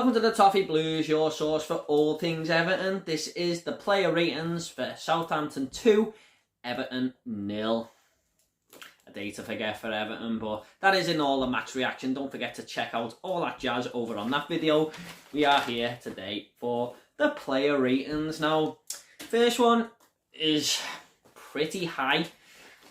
Welcome to the Toffee Blues, your source for all things Everton. This is the player ratings for Southampton 2, Everton 0. A day to forget for Everton, but that is in all the match reaction. Don't forget to check out all that jazz over on that video. We are here today for the player ratings. Now, first one is pretty high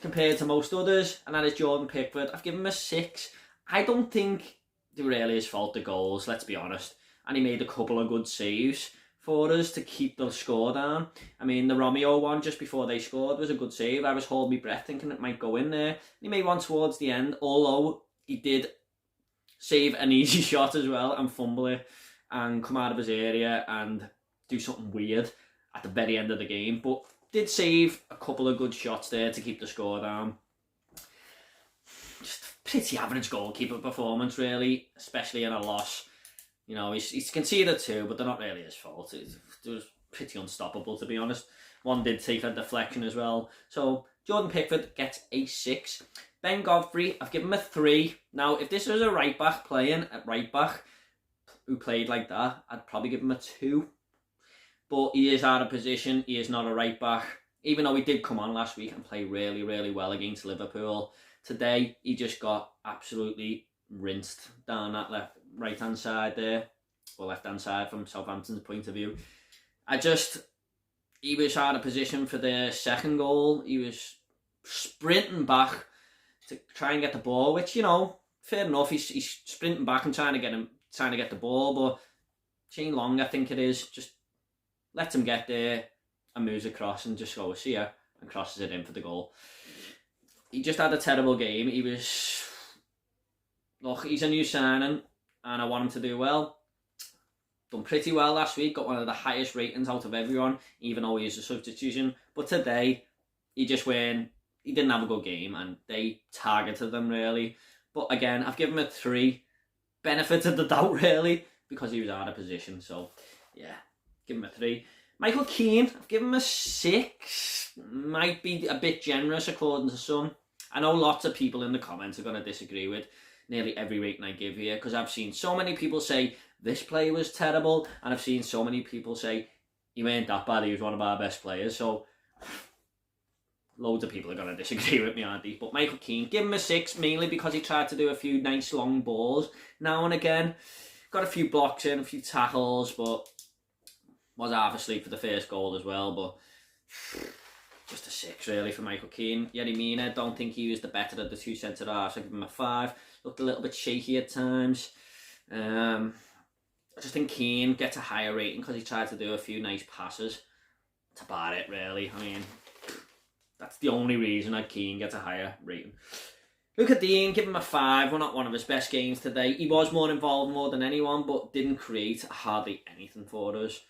compared to most others, and that is Jordan Pickford. I've given him a 6. I don't think they were really his fault, the goals, let's be honest. And he made a couple of good saves for us to keep the score down. I mean, the Romeo one just before they scored was a good save. I was holding my breath thinking it might go in there. He made one towards the end, although he did save an easy shot as well and fumble it and come out of his area and do something weird at the very end of the game. But did save a couple of good shots there to keep the score down. Just pretty average goalkeeper performance, really, especially in a loss. You know, he's conceded 2, but they're not really his fault. It was pretty unstoppable, to be honest. One did take a deflection as well. So Jordan Pickford gets a 6. Ben Godfrey, I've given him a 3. Now, if this was a right back playing at right back who played like that, I'd probably give him a 2. But he is out of position. He is not a right back. Even though he did come on last week and play really, really well against Liverpool, today he just got absolutely rinsed down that right-hand side there, or left-hand side from Southampton's point of view. He was out of position for the second goal. He was sprinting back to try and get the ball, which, you know, fair enough. He's sprinting back and trying to get the ball, but Shane Long, I think it is, just lets him get there and moves across and just goes, see ya, and crosses it in for the goal. He just had a terrible game. He's a new signing, and I want him to do well. Done pretty well last week, got one of the highest ratings out of everyone, even though he is a substitution. But today, he didn't have a good game, and they targeted him, really. But again, I've given him a 3. Benefit of the doubt, really, because he was out of position. So, yeah, give him a 3. Michael Keane, I've given him a 6. Might be a bit generous, according to some. I know lots of people in the comments are going to disagree with nearly every rating I give here, because I've seen so many people say this play was terrible, and I've seen so many people say he weren't that bad, he was one of our best players. So loads of people are going to disagree with me, aren't they? But Michael Keane, give him a 6, mainly because he tried to do a few nice long balls now and again. Got a few blocks in, a few tackles, but was half asleep for the first goal as well. But just a 6 really for Michael Keane. Yerry Mina, don't think he was the better of the 2 centre-halves. I give him a 5. Looked a little bit shaky at times. I just think Keane gets a higher rating because he tried to do a few nice passes. That's about it, really. I mean, that's the only reason that Keane gets a higher rating. Look at Dean, give him a 5. Well, not one of his best games today. He was more involved more than anyone, but didn't create hardly anything for us.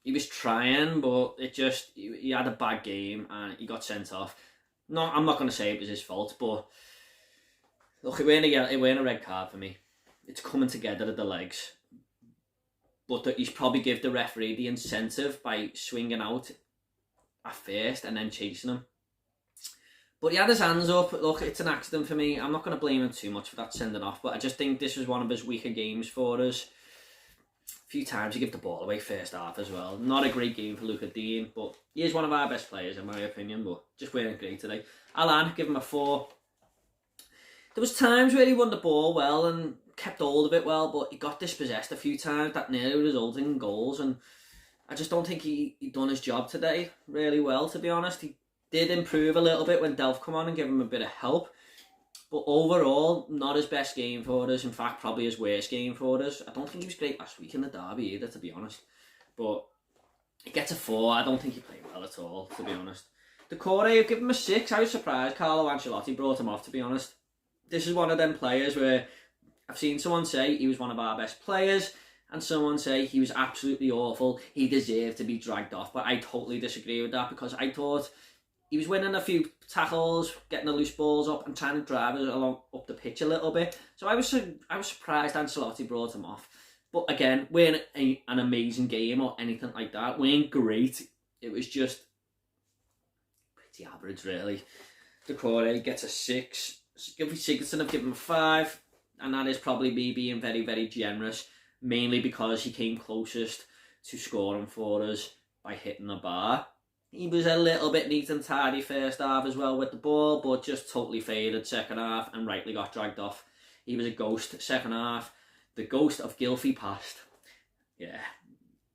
He was trying, but he had a bad game and he got sent off. No, I'm not going to say it was his fault, but look, it weren't a red card for me. It's coming together at the legs. But he's probably give the referee the incentive by swinging out at first and then chasing him. But he had his hands up. Look, it's an accident for me. I'm not going to blame him too much for that sending off, but I just think this was one of his weaker games for us. A few times he gave the ball away first half as well. Not a great game for Luca Dean, but he is one of our best players in my opinion, but just weren't great today. Alan, give him a 4. There was times where he won the ball well and kept hold of it well, but he got dispossessed a few times that nearly resulted in goals, and I just don't think he done his job today really well, to be honest. He did improve a little bit when Delph come on and give him a bit of help, but overall, not his best game for us. In fact, probably his worst game for us. I don't think he was great last week in the derby either, to be honest. But he gets a 4. I don't think he played well at all, to be honest. Decore, I've given him a 6. I was surprised Carlo Ancelotti brought him off, to be honest. This is one of them players where I've seen someone say he was one of our best players and someone say he was absolutely awful. He deserved to be dragged off. But I totally disagree with that, because I thought he was winning a few tackles, getting the loose balls up and trying to drive us along up the pitch a little bit. So I was surprised Ancelotti brought him off. But again, weren't an amazing game or anything like that. Weren't great. It was just pretty average, really. Decore gets a 6. Gylfi Sigurdsson, I've given him a 5. And that is probably me being very, very generous. mainly because he came closest to scoring for us by hitting the bar. He was a little bit neat and tidy first half as well with the ball, but just totally faded second half and rightly got dragged off. He was a ghost second half. The ghost of Gylfi passed. Yeah,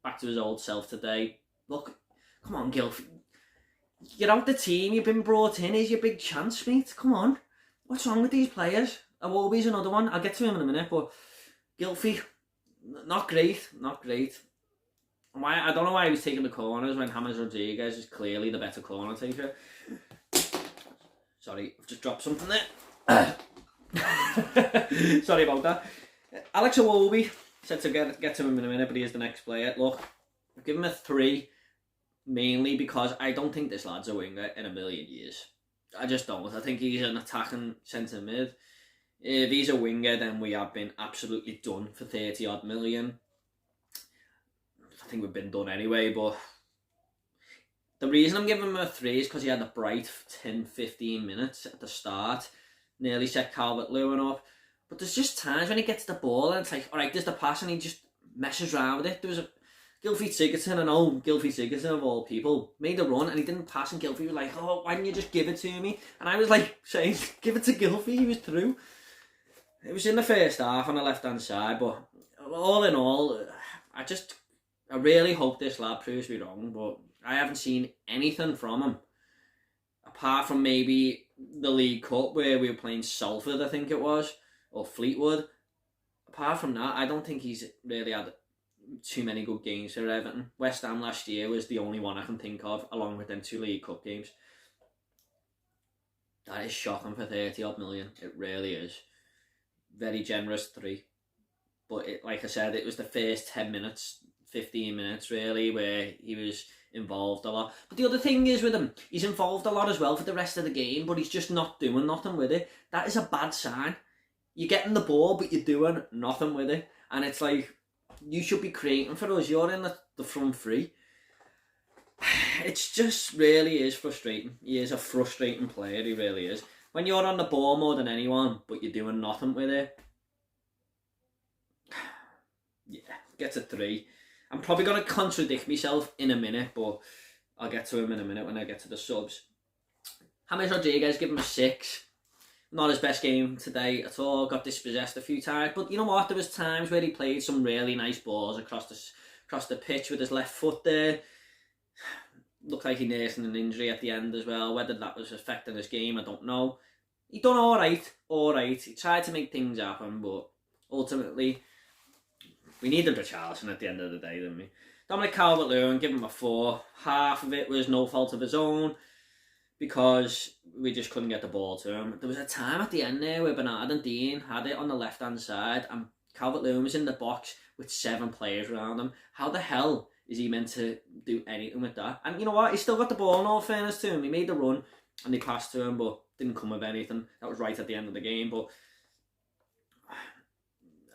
back to his old self today. Look, come on, Gylfi. You're out the team, you've been brought in. Here's your big chance, mate. Come on. What's wrong with these players? Iwobi's another one. I'll get to him in a minute, but Gylfi, not great. I don't know why he was taking the corners when James Rodriguez is clearly the better corner taker. Sorry, I've just dropped something there. Sorry about that. Alex Iwobi, said to get to him in a minute, but he is the next player. Look, I've given him a 3, mainly because I don't think this lad's a winger in a million years. I just don't. I think he's an attacking centre mid. If he's a winger, then we have been absolutely done for 30 odd million. I think we've been done anyway, but the reason I'm giving him a 3 is because he had a bright 10-15 minutes at the start, nearly set Calvert-Lewin up. But there's just times when he gets the ball and it's like, alright, there's the pass, and he just messes around with it. There was a Gylfi Sigurdsson, and Gylfi Sigurdsson of all people, made a run and he didn't pass, and Gylfi was like, oh, why didn't you just give it to me? And I was like saying, give it to Gylfi, he was through. It was in the first half on the left-hand side, but all in all, I really hope this lad proves me wrong, but I haven't seen anything from him. Apart from maybe the League Cup where we were playing Salford, I think it was, or Fleetwood. Apart from that, I don't think he's really had too many good games for Everton. West Ham last year was the only one I can think of, along with them 2 League Cup games. That is shocking for 30 odd million. It really is. Very generous 3. But like I said, it was the first 10 minutes, 15 minutes really, where he was involved a lot. But the other thing is with him, he's involved a lot as well for the rest of the game, but he's just not doing nothing with it. That is a bad sign. You're getting the ball, but you're doing nothing with it. And it's like, you should be creating for us. You're in the front 3. It's just really is frustrating. He is a frustrating player, he really is. When you're on the ball more than anyone, but you're doing nothing with it, yeah, gets a 3. I'm probably going to contradict myself in a minute, but I'll get to him in a minute when I get to the subs. James Rodriguez, give him a 6. Not his best game today at all. Got dispossessed a few times, but you know what? There was times where he played some really nice balls across the pitch with his left foot there. Looked like he nursed an injury at the end as well. Whether that was affecting his game, I don't know. He done all right. He tried to make things happen, but ultimately, we needed Richarlison at the end of the day, didn't we? Dominic Calvert-Lewin, give him a 4. Half of it was no fault of his own, because we just couldn't get the ball to him. There was a time at the end there where Bernard and Dean had it on the left-hand side, and Calvert-Lewin was in the box with 7 players around him. How the hell is he meant to do anything with that? And you know what? He still got the ball, in all fairness to him. He made the run, and they passed to him, but didn't come of anything. That was right at the end of the game, but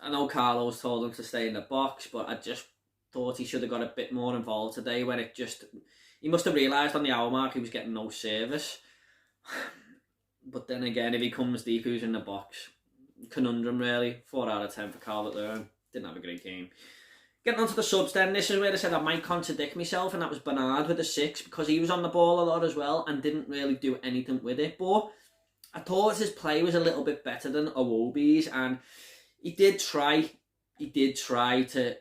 I know Carlos told him to stay in the box, but I just thought he should have got a bit more involved today when it just... He must have realised on the hour mark he was getting no service. But then again, if he comes deep, who's in the box? Conundrum, really. 4 out of 10 for Calvert-Lewin. Didn't have a great game. Getting onto the subs then, this is where I said I might contradict myself, and that was Bernard with a 6, because he was on the ball a lot as well and didn't really do anything with it. But I thought his play was a little bit better than Iwobi's, and he did try to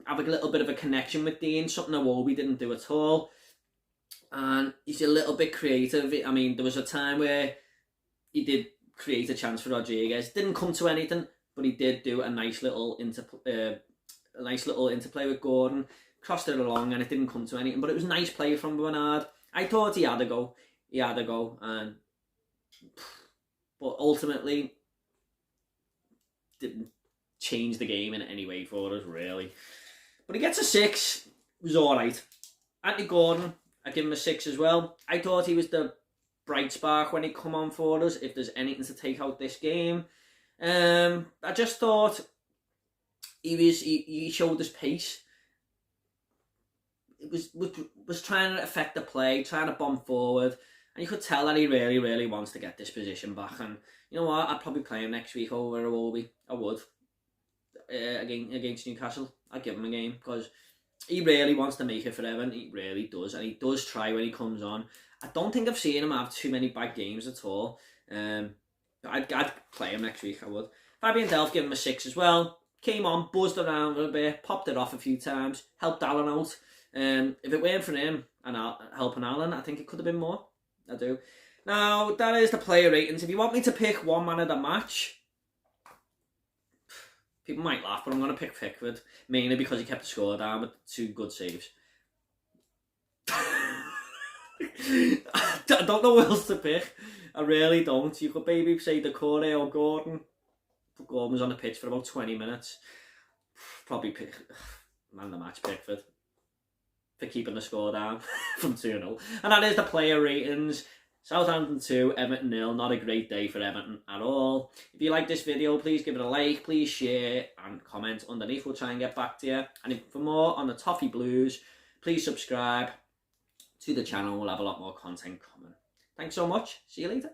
have a little bit of a connection with Dean, something Iwobi didn't do at all. And he's a little bit creative. I mean, there was a time where he did create a chance for Rodriguez. Didn't come to anything, but he did do a nice little interplay with Gordon. Crossed it along, and it didn't come to anything. But it was a nice play from Bernard. I thought he had a go, and but ultimately didn't change the game in any way for us, really. But he gets a 6. It was all right. Anthony Gordon, I give him a 6 as well. I thought he was the bright spark when he come on for us, if there's anything to take out this game. I just thought he showed his pace. It was trying to affect the play, trying to bomb forward, and you could tell that he really, really wants to get this position back. And you know what? I'd probably play him next week over Iwobi. I would. against Newcastle. I'd give him a game because he really wants to make it for Everton. He really does, and he does try when he comes on. I don't think I've seen him have too many bad games at all. I'd play him next week, I would. Fabian Delph, give him a 6 as well. Came on, buzzed around a bit, popped it off a few times, helped Alan out. If it weren't for him and helping Alan, I think it could have been more. I do. Now, that is the player ratings. If you want me to pick one man of the match, people might laugh, but I'm going to pick Pickford, mainly because he kept the score down with 2 good saves. I don't know who else to pick. I really don't. You could maybe say Decore or Gordon. But Gordon was on the pitch for about 20 minutes. Probably pick man of the match, Pickford, for keeping the score down from 2-0. And that is the player ratings. Southampton 2, Everton 0. Not a great day for Everton at all. If you like this video, please give it a like, please share and comment underneath. We'll try and get back to you. And for more on the Toffee Blues, please subscribe to the channel. We'll have a lot more content coming. Thanks so much. See you later.